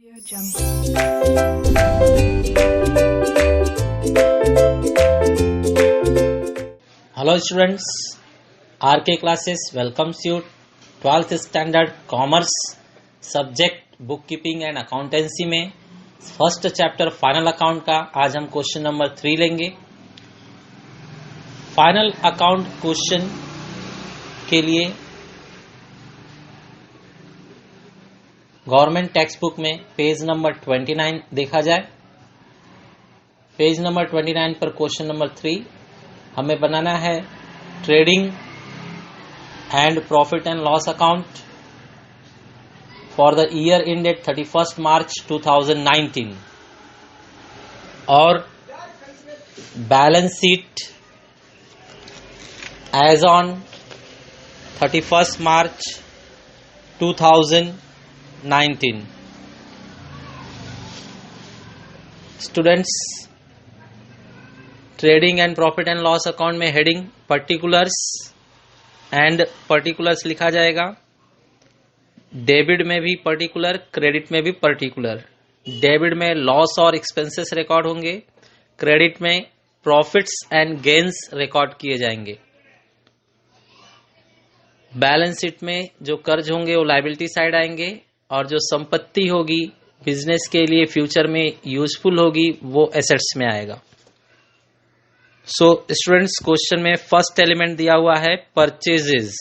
Hello students, RK classes welcomes you 12th standard commerce subject bookkeeping and accountancy में first chapter final account का आज हम question number 3 लेंगे। Final account question के लिए government text book में page number 29 देखा जाए। पेज नंबर 29 पर क्वेश्चन नंबर 3 हमें बनाना है trading and profit and loss account for the year ended 31 March 2019 और balance sheet as on 31 March 2019। Students, trading and profit and loss account में heading particulars and particulars लिखा जाएगा। Debit में भी पर्टिकुलर, क्रेडिट में भी पर्टिकुलर। डेबिट में loss और एक्सपेंसेस रिकॉर्ड होंगे, क्रेडिट में प्रॉफिट्स एंड गेन्स रिकॉर्ड किए जाएंगे। बैलेंस शीट में जो कर्ज होंगे वो लायबिलिटी साइड आएंगे और जो संपत्ति होगी बिजनेस के लिए फ्यूचर में यूजफुल होगी वो एसेट्स में आएगा। सो स्टूडेंट्स, क्वेश्चन में फर्स्ट एलिमेंट दिया हुआ है purchases.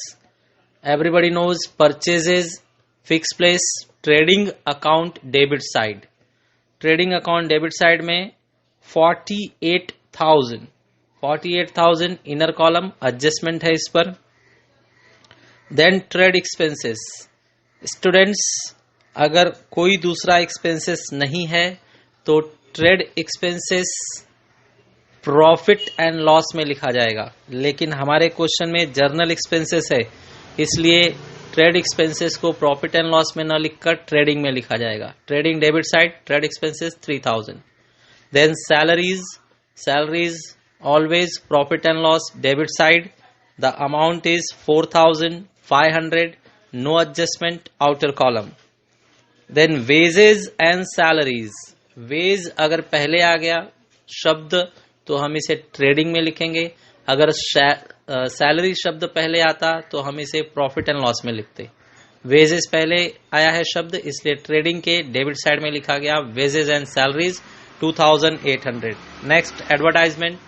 Everybody knows purchases fix place trading account debit side. Trading account debit side में 48,000 इनर कॉलम एडजस्टमेंट है इस पर। Then trade expenses. स्टूडेंट्स, अगर कोई दूसरा एक्सपेंसेस नहीं है तो trade expenses profit and loss में लिखा जाएगा, लेकिन हमारे क्वेश्चन में जर्नल एक्सपेंसेस है इसलिए ट्रेड एक्सपेंसेस को प्रॉफिट एंड लॉस में न लिखकर ट्रेडिंग में लिखा जाएगा। Trading debit side trade expenses 3,000। Then salaries always profit and loss debit side. The amount is 4,500, no adjustment outer column. Then wages and salaries. Wage अगर पहले आ गया शब्द तो हम इसे ट्रेडिंग में लिखेंगे, अगर सैलरी शब्द पहले आता तो हम इसे प्रॉफिट एंड लॉस में लिखते। वेजेस पहले आया है शब्द इसलिए ट्रेडिंग के डेबिट साइड में लिखा गया wages and salaries 2,800। Next advertisement.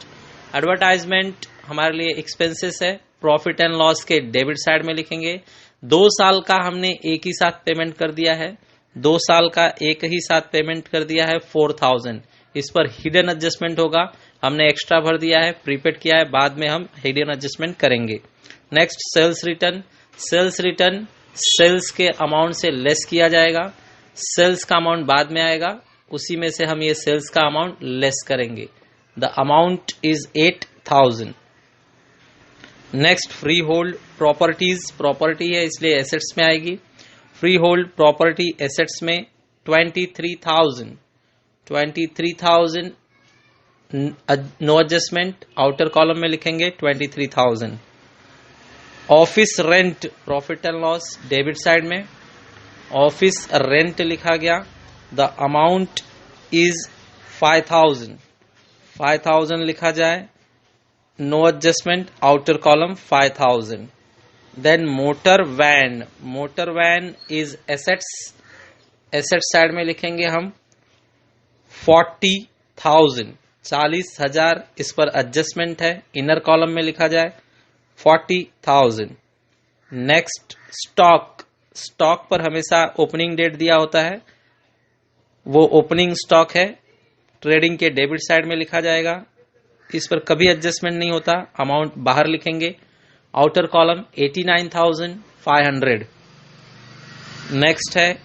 Advertisement हमारे लिए एक्सपेंसेस है, प्रॉफिट एंड लॉस के डेबिट साइड में लिखेंगे। 2 साल का हमने एक ही साथ पेमेंट कर दिया है, 2 साल का एक ही साथ पेमेंट कर दिया है 4,000। इस पर हिडन एडजस्टमेंट होगा, हमने एक्स्ट्रा भर दिया है, प्रीपेड किया है, बाद में हम हिडन एडजस्टमेंट करेंगे। Next sales return. Sales return sales के अमाउंट से लेस किया जाएगा, सेल्स का अमाउंट बाद में आएगा, उसी में से हम ये सेल्स का अमाउंट लेस करेंगे। The amount is 8,000। Next free hold properties. Property है इसलिए एसेट्स में आएगी। फ्री होल्ड प्रॉपर्टी एसेट्स में 23,000 नो एडजस्टमेंट, आउटर कॉलम में लिखेंगे 23,000। Office rent profit and loss debit side में ऑफिस रेंट लिखा गया। द अमाउंट इज 5,000 लिखा जाए, no adjustment outer column 5,000। Then motor van. Motor van is assets, asset side में लिखेंगे हम 40,000 इस पर एडजस्टमेंट है, इनर कॉलम में लिखा जाए 40,000। Next stock. स्टॉक पर हमेशा ओपनिंग डेट दिया होता है, वो ओपनिंग स्टॉक है, ट्रेडिंग के डेबिट साइड में लिखा जाएगा, इस पर कभी एडजस्टमेंट नहीं होता, अमाउंट बाहर लिखेंगे। Outer column 89,500। नेक्स्ट है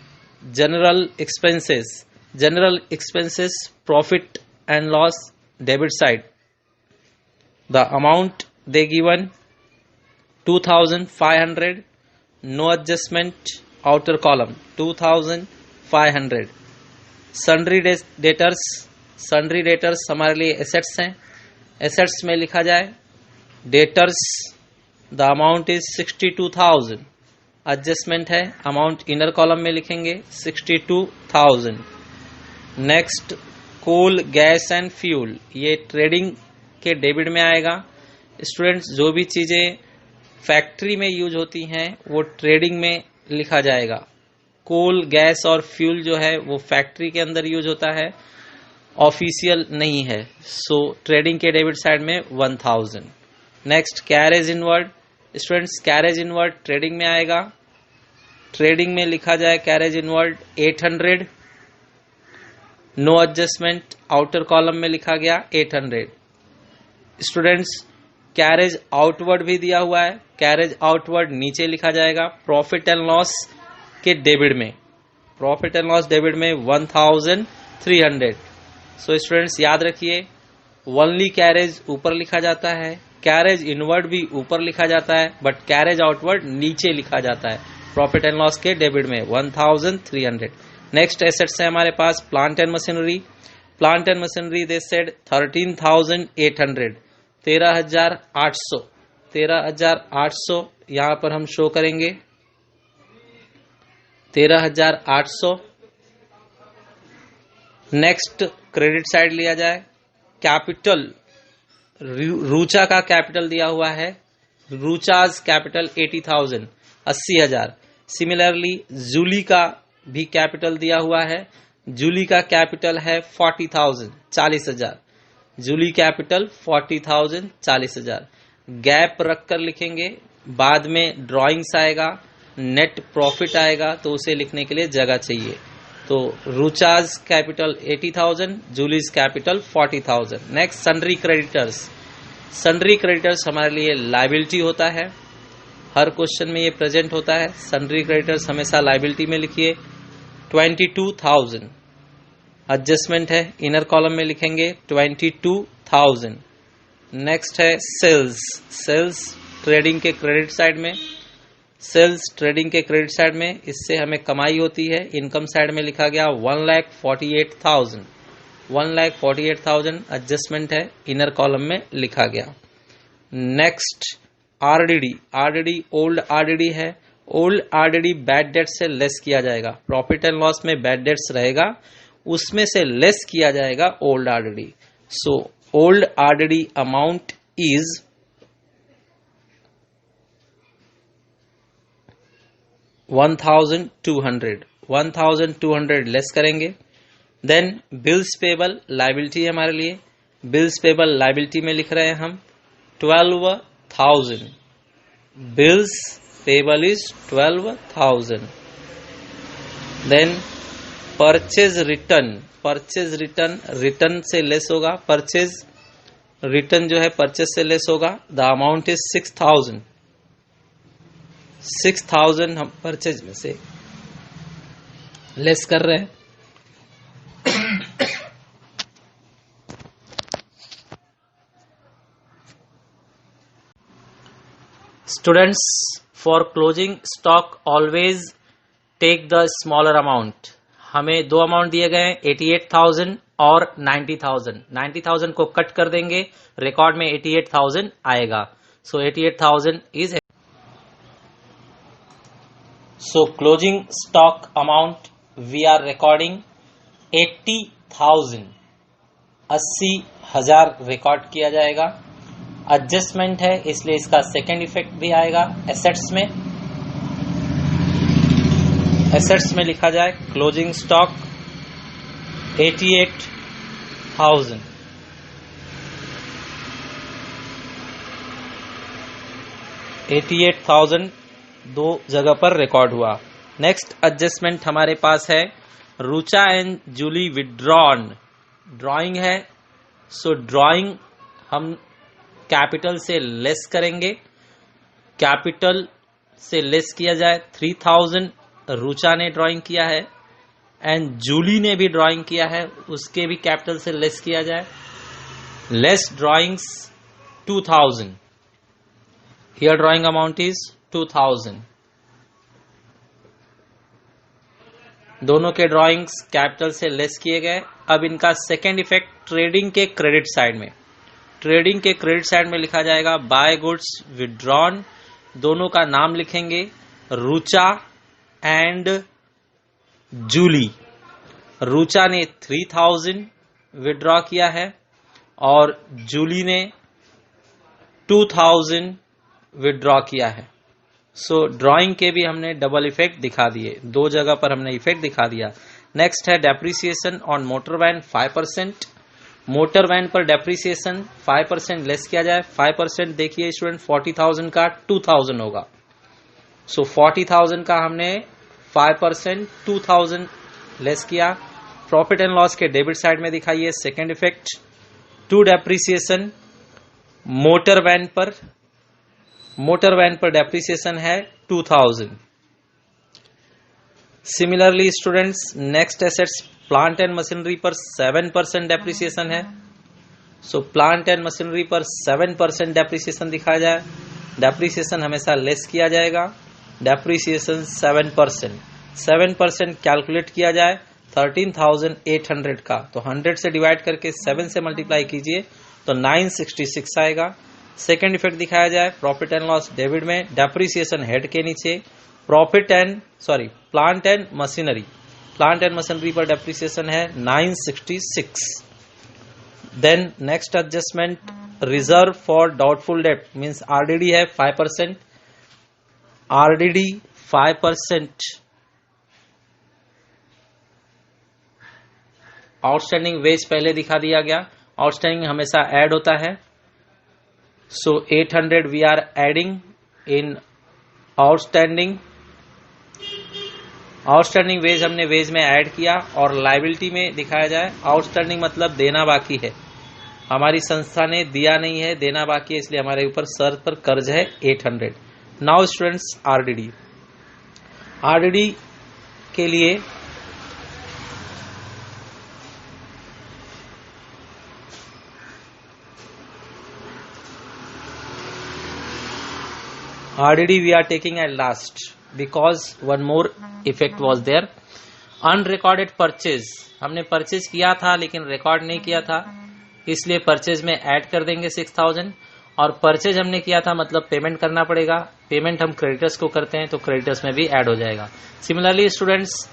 general expenses. General expenses profit and loss debit side. The amount they given 2,500, no adjustment outer column 2,500। Sundry debtors. Sundry debtors हमारे लिए एसेट्स हैं, एसेट्स में लिखा जाए debtors. The amount is 62,000, adjustment है, amount inner column में लिखेंगे 62,000। Next coal gas and fuel, ये ट्रेडिंग के डेबिट में आएगा। स्टूडेंट्स जो भी चीजें फैक्ट्री में यूज होती हैं वो ट्रेडिंग में लिखा जाएगा। कोल गैस और फ्यूल जो है वो फैक्ट्री के अंदर यूज होता है, ऑफिशियल नहीं है, सो ट्रेडिंग के डेबिट साइड में 1000। Next carriage inward, students carriage inward trading में आएगा, ट्रेडिंग में लिखा जाए carriage inward 800। No adjustment, outer column में लिखा गया 800। स्टूडेंट्स कैरेज आउटवर्ड भी दिया हुआ है, कैरेज आउटवर्ड नीचे लिखा जाएगा प्रॉफिट एंड लॉस के डेबिट में, प्रॉफिट एंड लॉस डेबिट में 1300। सो स्टूडेंट्स याद रखिए, ओनली कैरेज ऊपर लिखा जाता है, कैरेज इनवर्ड भी ऊपर लिखा जाता है, बट कैरेज आउटवर्ड नीचे लिखा जाता है प्रॉफिट एंड लॉस के डेबिट में 1300। नेक्स्ट एसेट्स है हमारे पास plant and machinery. Plant and machinery they said 13,800, 13,800, 13,800 यहां पर हम शो करेंगे 13,800। नेक्स्ट क्रेडिट साइड लिया जाए, कैपिटल रूचा का कैपिटल दिया हुआ है, रूचाज कैपिटल 80,000, 80,000। सिमिलरली जूली का भी कैपिटल दिया हुआ है, जूली का कैपिटल है 40,000, 40,000। जूली कैपिटल 40,000, 40,000। गैप रखकर लिखेंगे, बाद में ड्राइंग्स आएगा, नेट प्रॉफिट आएगा, तो उसे लिखने के लिए जगह चाहिए। तो Rucha's capital 80,000, Julie's capital 40,000। Next sundry creditors, sundry creditors हमारे लिए लायबिलिटी होता है, हर क्वेश्चन में ये प्रेजेंट होता है। सन्ड्री क्रेडिटर्स हमेशा लायबिलिटी में लिखिए 22,000। एडजस्टमेंट है, इनर कॉलम में लिखेंगे 22,000। नेक्स्ट है सेल्स, सेल्स ट्रेडिंग के क्रेडिट साइड में, सेल्स ट्रेडिंग के क्रेडिट साइड में, इससे हमें कमाई होती है। इनकम साइड में लिखा गया 1,48,000, 1,48,000। एडजस्टमेंट है, इनर कॉलम में लिखा गया। Next RDD, RDD old RDD है, ओल्ड आरडीडी बैड डेट से लेस किया जाएगा, प्रॉफिट एंड लॉस में बैड डेट्स रहेगा, उसमें से लेस किया जाएगा old RDD. So old RDD amount is 1,200, 1,200 less करेंगे। देन बिल्स पेबल लायबिलिटी है हमारे लिए, बिल्स पेबल लायबिलिटी में लिख रहे हैं हम 12,000, bills payable is 12,000। Then purchase return, purchase return return से लेस होगा, परचेज रिटर्न जो है परचेज से लेस होगा, द अमाउंट इज 6,000, 6,000 हम परचेज में से लेस कर रहे हैं। Students for closing stock always take the smaller amount. हमें दो अमाउंट दिए गए हैं 88,000 और 90,000, 90,000 को कट कर देंगे, रिकॉर्ड में 88,000 आएगा। सो 88,000 is So closing stock amount we are recording 80,000, 80,000 record किया जाएगा। एडजस्टमेंट है इसलिए इसका सेकेंड इफेक्ट भी आएगा एसेट्स में, एसेट्स में लिखा जाए क्लोजिंग स्टॉक 88,000, 88,000 दो जगह पर रिकॉर्ड हुआ। नेक्स्ट एडजस्टमेंट हमारे पास है Rucha and Julie withdrawn, drawing है, सो ड्राइंग हम कैपिटल से लेस करेंगे, कैपिटल से लेस किया जाए 3,000 रुचा ने ड्राइंग किया है एंड जूली ने भी ड्राइंग किया है, उसके भी कैपिटल से लेस किया जाए, less drawings 2,000, here drawing amount is 2,000। दोनों के ड्राइंग्स कैपिटल से लेस किए गए। अब इनका सेकेंड इफेक्ट ट्रेडिंग के क्रेडिट साइड में, ट्रेडिंग के क्रेडिट साइड में लिखा जाएगा बाय गुड्स विड्रॉन, दोनों का नाम लिखेंगे रुचा एंड जूली। रुचा ने 3000 विड्रॉ किया है और जूली ने 2000 विड्रॉ किया है। सो ड्राइंग के भी हमने डबल इफेक्ट दिखा दिए, दो जगह पर हमने इफेक्ट दिखा दिया। नेक्स्ट है depreciation on motor van 5%। Motor van पर डेप्रिसिएशन 5% लेस किया जाए। 5% देखिए स्टूडेंट 40,000 का 2000 होगा। सो 40,000 का हमने 5% 2000 लेस किया। प्रॉफिट एंड लॉस के डेबिट साइड में दिखाइए second effect to depreciation motor van पर डेप्रिसिएशन है 2000। Similarly students next assets plant and machinery पर 7% डेप्रिसिएशन है। सो प्लांट एंड मशीनरी पर 7% डेप्रिसिएशन दिखाया जाए। डेप्रिसिएशन हमेशा लेस किया जाएगा। डेप्रिसिएशन 7% कैलकुलेट किया जाए 13,800 का, तो 100 से डिवाइड करके 7 से मल्टीप्लाई कीजिए तो 966 आएगा। सेकेंड इफेक्ट दिखाया जाए प्रॉफिट एंड लॉस डेबिट में डेप्रिसिएशन हेड के नीचे प्लांट एंड मशीनरी पर डेप्रिसिएशन है 966। Then next adjustment reserve for doubtful debt means RDD है 5%। आरडीडी 5% आउटस्टैंडिंग वेज पहले दिखा दिया गया। आउटस्टैंडिंग हमेशा ऐड होता है। So 800 we are adding in outstanding wage हमने वेज में ऐड किया। और लायबिलिटी में दिखाया जाए आउटस्टैंडिंग मतलब देना बाकी है, हमारी संस्था ने दिया नहीं है, देना बाकी है, इसलिए हमारे ऊपर सर पर कर्ज है 800। नाउ स्टूडेंट्स आरडीडी के लिए RDD we are taking at last because one more effect was there. Unrecorded purchase हमने परचेज किया था लेकिन रिकॉर्ड नहीं किया था, इसलिए परचेज में ऐड कर देंगे 6000। और परचेज हमने किया था मतलब पेमेंट करना पड़ेगा, पेमेंट हम क्रेडिटर्स को करते हैं तो क्रेडिटर्स में भी ऐड हो जाएगा। सिमिलरली स्टूडेंट्स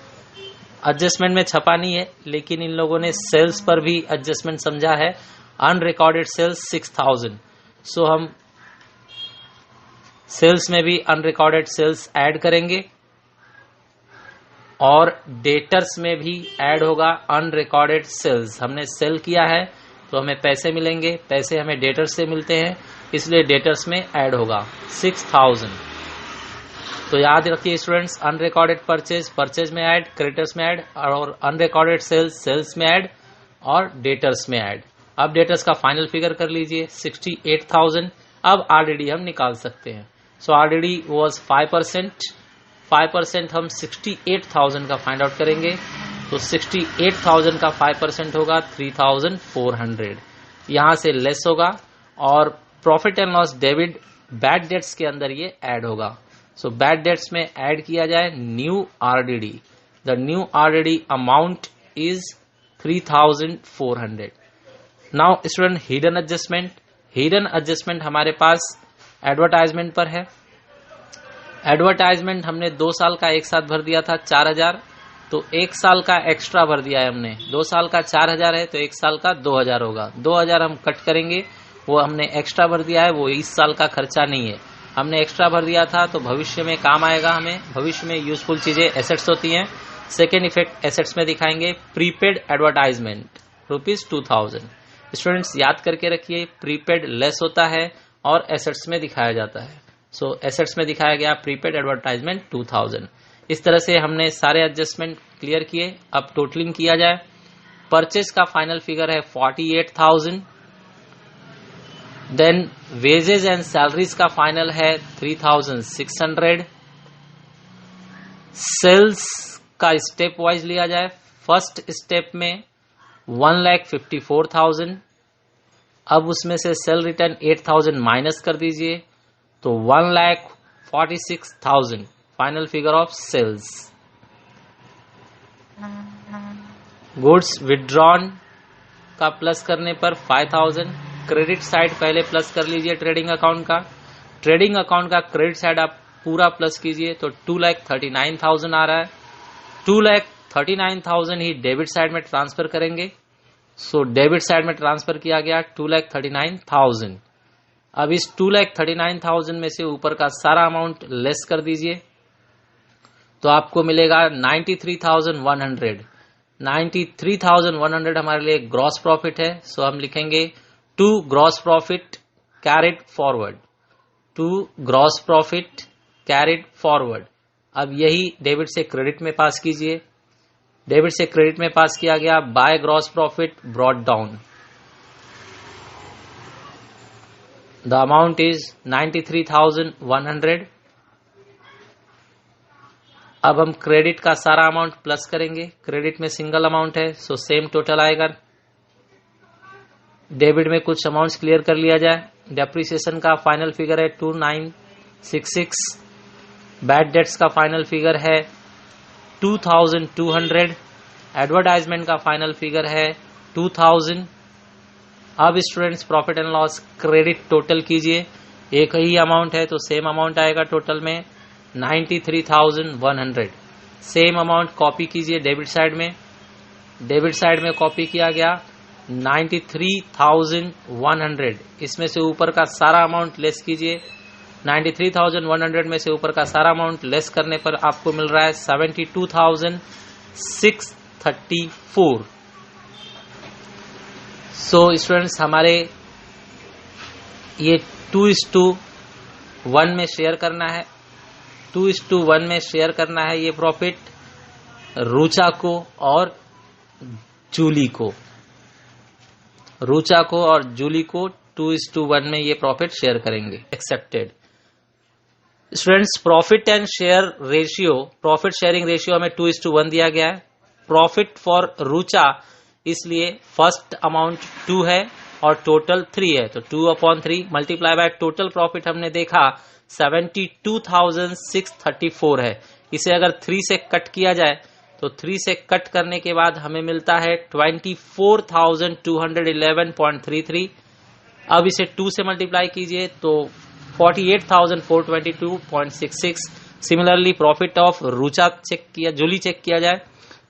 एडजस्टमेंट में छपा नहीं है लेकिन इन लोगों ने सेल्स पर भी एडजस्टमेंट समझा है। अनरिकॉर्डेड सेल्स 6000, सो हम सेल्स में भी अनरिकॉर्डेड सेल्स ऐड करेंगे और डेटर्स में भी ऐड होगा अनरिकॉर्डेड सेल्स। हमने सेल किया है तो हमें पैसे मिलेंगे, पैसे हमें डेटर्स से मिलते हैं, इसलिए डेटर्स में ऐड होगा 6000। तो याद रखिए स्टूडेंट्स अनरिकॉर्डेड परचेज में ऐड, क्रेडिटर्स में ऐड और अनरिकॉर्डेड सेल्स में ऐड और डेटर्स में ऐड। अब डेटर्स का फाइनल फिगर कर लीजिए 68,000। अब आरडीडी हम निकाल सकते हैं। सो आरडीडी वाज 5% हम 68,000 का फाइंड आउट करेंगे तो 68,000 का 5% होगा 3,400, यहां से लेस होगा। और profit and loss debit bad debts के अंदर ये ऐड होगा। सो बैड डेट्स में ऐड किया जाए new RDD. The new RDD amount is 3,400। Now student hidden adjustment हमारे पास एडवर्टाइजमेंट पर है। एडवर्टाइजमेंट हमने 2 साल का एक साथ भर दिया था 4000, तो 1 साल का एक्स्ट्रा भर दिया है हमने। 2 साल का 4000 है तो 1 साल का 2000 होगा। 2000 हम कट करेंगे, वो हमने एक्स्ट्रा भर दिया है, वो इस साल का खर्चा नहीं है, हमने एक्स्ट्रा भर दिया था तो भविष्य में काम आएगा। हमें भविष्य में यूजफुल चीजें एसेट्स होती हैं। सेकेंड इफेक्ट एसेट्स में दिखाएंगे प्रीपेड एडवर्टाइजमेंट ₹2000। स्टूडेंट्स याद करके रखिए प्रीपेड लेस होता है और एसेट्स में दिखाया जाता है। सो एसेट्स में दिखाया गया प्रीपेड एडवर्टाइजमेंट 2000। इस तरह से हमने सारे एडजस्टमेंट क्लियर किए। अब टोटलिंग किया जाए। परचेज का फाइनल फिगर है 48,000। देन वेजेज एंड सैलरीज का फाइनल है 3,600। सेल्स का स्टेप वाइज लिया जाए। फर्स्ट स्टेप में 1,54,000। अब उसमें से सेल रिटर्न 8,000 माइनस कर दीजिए तो 1,46,000 final figure of sales. Goods withdrawn का प्लस करने पर 5,000। क्रेडिट साइड पहले प्लस कर लीजिए ट्रेडिंग अकाउंट का। ट्रेडिंग अकाउंट का क्रेडिट साइड आप पूरा प्लस कीजिए तो 2,39,000 आ रहा है। 2,39,000 ही डेबिट साइड में ट्रांसफर करेंगे। सो डेबिट साइड में ट्रांसफर किया गया 2,39,000। अब इस 2,39,000 में से ऊपर का सारा अमाउंट लेस कर दीजिए तो आपको मिलेगा 93,100। 93,100 हमारे लिए ग्रॉस प्रॉफिट है। सो हम लिखेंगे to gross profit carried forward, to gross profit carried forward. अब यही डेबिट से क्रेडिट में पास कीजिए। डेबिट से क्रेडिट में पास किया गया, by gross profit brought down. The amount is 93,100। अब हम क्रेडिट का सारा अमाउंट प्लस करेंगे। क्रेडिट में सिंगल अमाउंट है, सो सेम टोटल आएगा। डेबिट में कुछ अमाउंट्स क्लियर कर लिया जाए। डेप्रिसिएशन का फाइनल फिगर है 2,966। बैड डेट्स का फाइनल फिगर है 2,200। एडवर्टाइजमेंट का फाइनल फिगर है 2,000। अब students profit and loss credit total कीजिए। एक ही अमाउंट है तो सेम अमाउंट आएगा टोटल में 93,100। सेम अमाउंट कॉपी कीजिए डेबिट साइड में। डेबिट साइड में कॉपी किया गया 93,100। इसमें से ऊपर का सारा अमाउंट लेस कीजिए। 93,100 में से ऊपर का सारा अमाउंट लेस करने पर आपको मिल रहा है 72,634। सो स्टूडेंट्स हमारे ये 2:1 में शेयर करना है। 2:1 में शेयर करना है ये प्रॉफिट रुचा को और जूली को। रुचा को और जूली को 2:1 में ये प्रॉफिट शेयर करेंगे। Accepted. Students profit and share ratio, profit sharing ratio हमें 2:1 दिया गया है। प्रॉफिट फॉर रुचा इसलिए फर्स्ट अमाउंट 2 है और टोटल 3 है, तो 2/3 मल्टीप्लाई बाय टोटल प्रॉफिट हमने देखा 72,634 है। इसे अगर 3 से कट किया जाए तो 3 से कट करने के बाद हमें मिलता है 24,211.33। अब इसे 2 से मल्टीप्लाई कीजिए तो 48,422.66। Similarly profit of Rucha check किया, जूली चेक किया जाए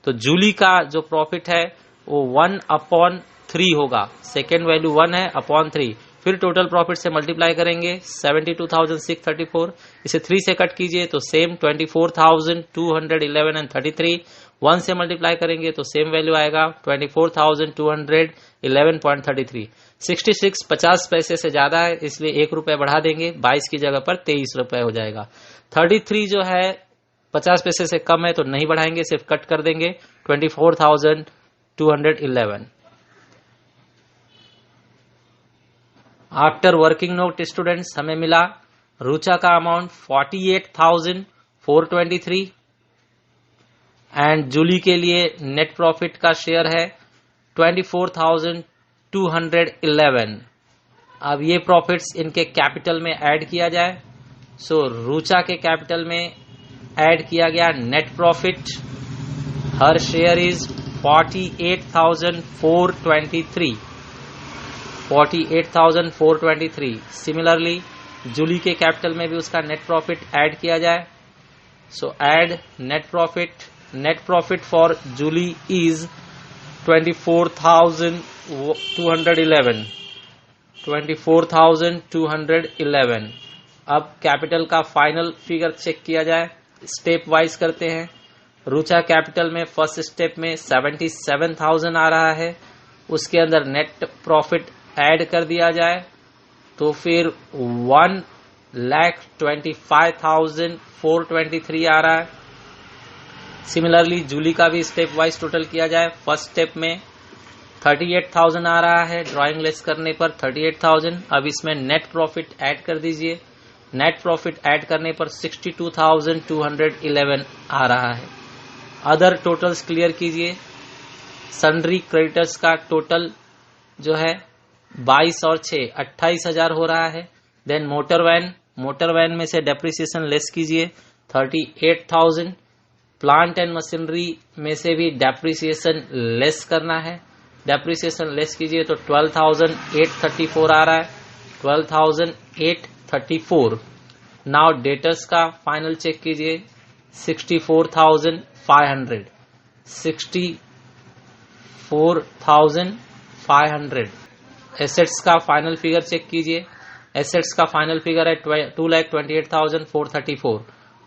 तो जूली का जो प्रॉफिट है वो 1/3 होगा। सेकेंड वैल्यू 1 है अपॉन 3। फिर टोटल प्रॉफिट से मल्टीप्लाई करेंगे 72,634। इसे 3 से कट कीजिए तो सेम 24,211.33। 1 से मल्टीप्लाई करेंगे तो सेम वैल्यू आएगा 24,211.33। 66 50 पैसे से ज्यादा है इसलिए 1 रुपए बढ़ा देंगे, 22 की जगह पर 23 रुपए हो जाएगा। 33 जो है 50 पैसे से कम है तो नहीं बढ़ाएंगे, सिर्फ कट कर देंगे 24,211। आफ्टर वर्किंग नोट स्टूडेंट्स हमें मिला रुचा का अमाउंट 48,423 एंड जूली के लिए नेट प्रॉफिट का शेयर है 24,211। अब ये प्रॉफिट्स इनके कैपिटल में ऐड किया जाए। सो रुचा के कैपिटल में ऐड किया गया नेट प्रॉफिट, हर शेयर इज 48,423। 48,423। सिमिलरली जूली के कैपिटल में भी उसका नेट प्रॉफिट ऐड किया जाए। So add net profit for Julie is 24,211। 24,211। अब कैपिटल का फाइनल फिगर चेक किया जाए, स्टेप वाइज करते हैं। रुचा कैपिटल में फर्स्ट स्टेप में 77,000 आ रहा है, उसके अंदर नेट प्रॉफिट ऐड कर दिया जाए तो फिर 1,25,423 आ रहा है। सिमिलरली जूली का भी स्टेप वाइज टोटल किया जाए। फर्स्ट स्टेप में 38,000 आ रहा है, ड्राइंग लेस करने पर 38,000। अब इसमें नेट प्रॉफिट ऐड कर दीजिए। नेट प्रॉफिट ऐड करने पर 62,211 आ रहा है। अदर टोटल्स क्लियर कीजिए। सन्ड्री क्रेडिटर्स का टोटल जो है 22 और 6 28,000 हो रहा है। देन मोटर वैन में से डेप्रिसिएशन लेस कीजिए 38,000। प्लांट एंड मशीनरी में से भी डेप्रिसिएशन लेस करना है, डेप्रिसिएशन लेस कीजिए तो 12,834 आ रहा है। 12,834। नाउ डेटर्स का फाइनल चेक कीजिए 64,500 64,500। एसेट्स का फाइनल फिगर चेक कीजिए, एसेट्स का फाइनल फिगर है 2,28,434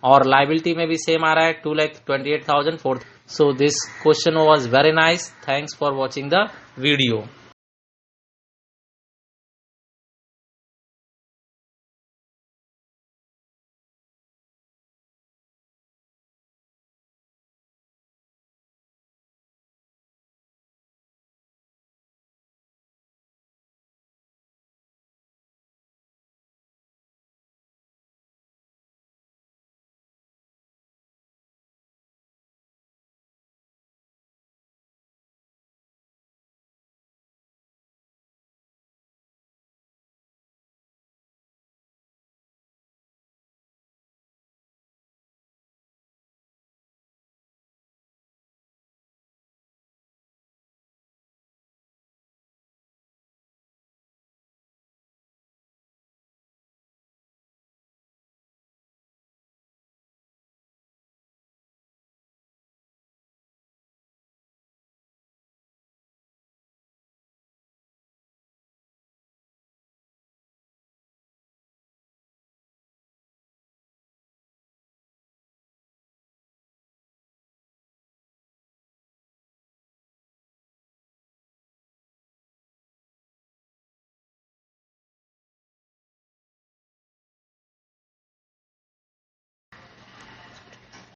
और लाइबिलिटी में भी सेम आ रहा है 2,28,434। So this question was very nice. Thanks for watching the video.